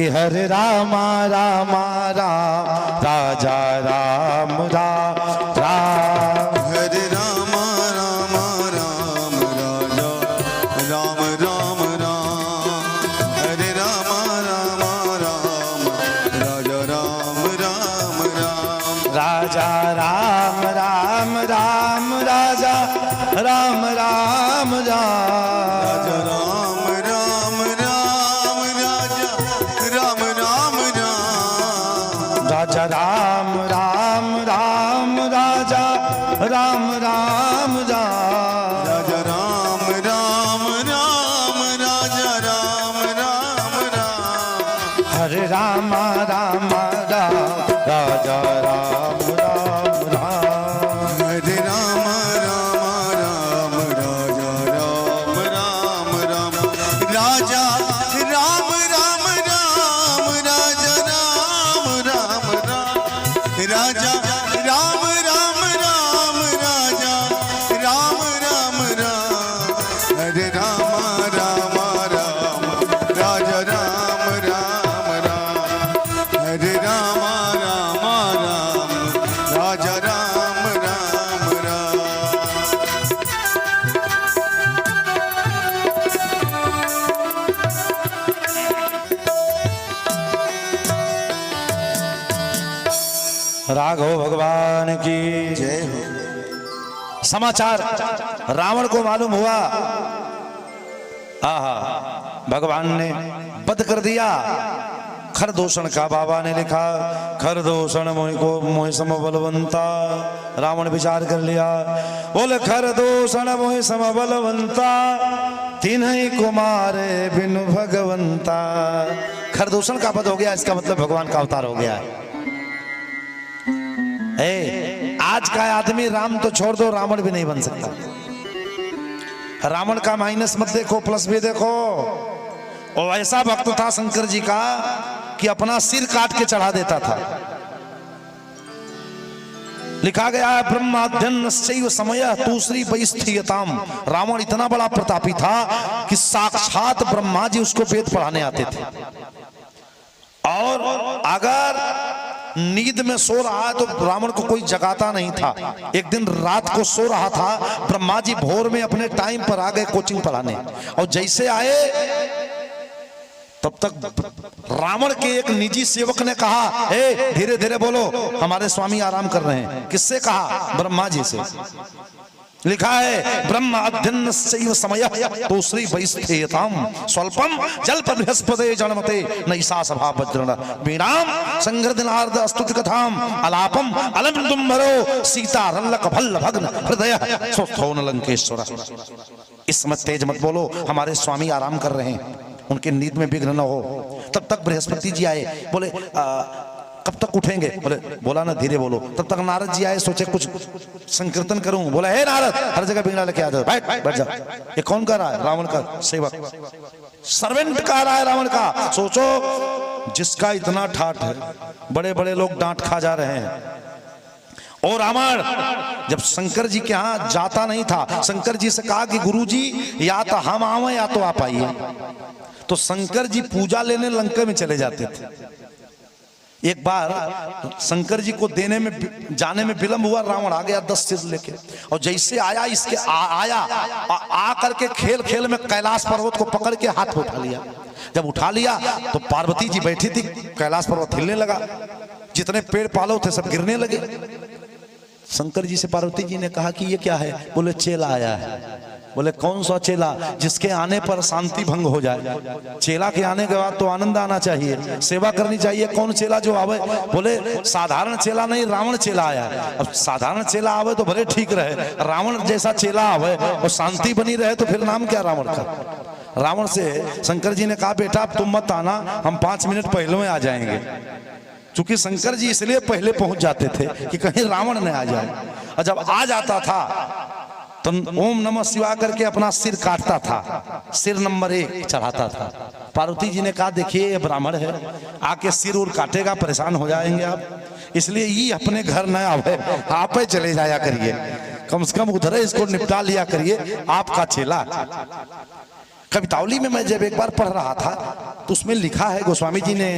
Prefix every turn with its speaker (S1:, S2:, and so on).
S1: कि हरे रामा रामा राम राजा राम राम राम,
S2: हरे रामा रामा राम राजा राम राम राम, हरे रामा रामा राम राजा राम राम राम,
S1: राजा राम राम राम राजा राम राम राम,
S2: राजा राम राम राम राजा राम राम राम,
S1: राजा राम राम राम राजा राम राम राम,
S2: राजा राम राम राम राजा राम राम राम,
S1: हरे रामा रामा राम राजा राम राम राम,
S2: हरे राम राम राम राजा राम राम राम, राजा राम राम राम राजा राम राम राम, राजा राम राम राम राजा राम राम राम, हरे राम राम राम राजा राम राम राम, हरे राम राम राम राजा राम राम राम।
S1: राघव भगवान की
S2: जय हो।
S1: समाचार रावण को मालूम हुआ, आहा भगवान ने वध कर दिया। खरदूषण का बाबा ने लिखा, खरदूषण मोहि को मोहि सम बलवंता। रावण विचार कर लिया, बोले खरदूषण मोहि सम बलवंता, तिन्हि कुमारे बिनु भगवंता। खरदूषण का वध हो गया, इसका मतलब भगवान का अवतार हो गया है। आज का आदमी राम तो छोड़ दो, रावण भी नहीं बन सकता। रावण का माइनस मत देखो, प्लस भी देखो। और ऐसा भक्त था शंकर जी का कि अपना सिर काट के चढ़ा देता था। लिखा गया है, ब्रह्माद्यन्नस्यैव समयः तूष्णी परिस्थीयताम्। रावण इतना बड़ा प्रतापी था कि साक्षात ब्रह्मा जी उसको वेद पढ़ाने आते थे। और अगर नींद में सो रहा है तो रावण को कोई जगाता नहीं था। एक दिन रात को सो रहा था, ब्रह्मा जी भोर में अपने टाइम पर आ गए कोचिंग पढ़ाने। और जैसे आए तब तक रावण के एक निजी सेवक ने कहा, ए धीरे धीरे बोलो, हमारे स्वामी आराम कर रहे हैं। किससे कहा? ब्रह्मा जी से। लिखा है, ब्रह्म अध्ययनस्यैव समयः तूष्णी परिस्थीयताम् स्वल्पम जल्प बृहस्पते जनमते नैषा सभा वज्रण वीणाम संगर्दनार्द स्तुति कथाम अलापम अलम दुम्बरो सीता रल्लक भल्ल भग्न हृदय स्वस्थो न लंकेश्वर। इस समय तेज मत बोलो, हमारे स्वामी आराम कर रहे हैं, उनके नींद में विघ्न न हो। तब तक बृहस्पति जी आए, बोले कब तक उठेंगे? बोला ना धीरे बोलो। तब तक नारद जी आए, सोचे कुछ संकीर्तन करूं। बोला, हे नारद, हर जगह बीड़ा लेके आ जाओ, बैठ जा। ये कौन कर रहा है? रावण का सेवक, सर्वेंट कर रहा है रावण का। सोचो, जिसका इतना ठाठ है, बड़े बड़े लोग डांट खा जा रहे हैं। और रावण जब शंकर जी के यहाँ जाता नहीं था, शंकर जी से कहा कि गुरुजी या तो हम आवे या तो आप आइए। तो शंकर जी पूजा लेने लंका में चले जाते थे। एक बार शंकर जी को देने में जाने में विलंब हुआ, रावण आ गया 10 सिर लेके। और जैसे आया, इसके आया आ करके खेल खेल में कैलाश पर्वत को पकड़ के हाथ में उठा लिया। जब उठा लिया तो पार्वती जी बैठी थी, कैलाश पर्वत हिलने लगा, जितने पेड़ पालो थे सब गिरने लगे। शंकर जी से पार्वती जी ने कहा कि ये क्या है? बोले चेला आया है। बोले कौन सा चेला? जिसके आने पर शांति भंग हो जाए। चेला के आने के बाद तो आनंद आना चाहिए, सेवा करनी चाहिए। कौन चेला जो आवे? बोले साधारण चेला नहीं, रावण चेला आया है। अब साधारण चेला आवे तो भले ठीक रहे, रावण जैसा चेला आवे और शांति बनी रहे तो फिर नाम क्या रावण का? रावण से शंकर जी ने कहा, बेटा तुम मत आना, हम 5 मिनट पहले में आ जाएंगे। चूंकि शंकर जी इसलिए पहले पहुंच जाते थे कि कहीं रावण न आ जाए। और जब आ जाता था तो ओम नमः शिवाय करके अपना सिर काटता था, सिर नंबर 1 चढ़ाता था। पार्वती जी ने कहा, देखिए ये ब्राह्मण है, आके सिर और काटेगा, परेशान हो जाएंगे आप, इसलिए ये अपने घर न आवे, आप ही चले जाया करिए, कम से कम उधर इसको निपटा लिया करिए, आपका चेला। कवितावली में मैं जब एक बार पढ़ रहा था तो उसमें लिखा है गोस्वामी जी ने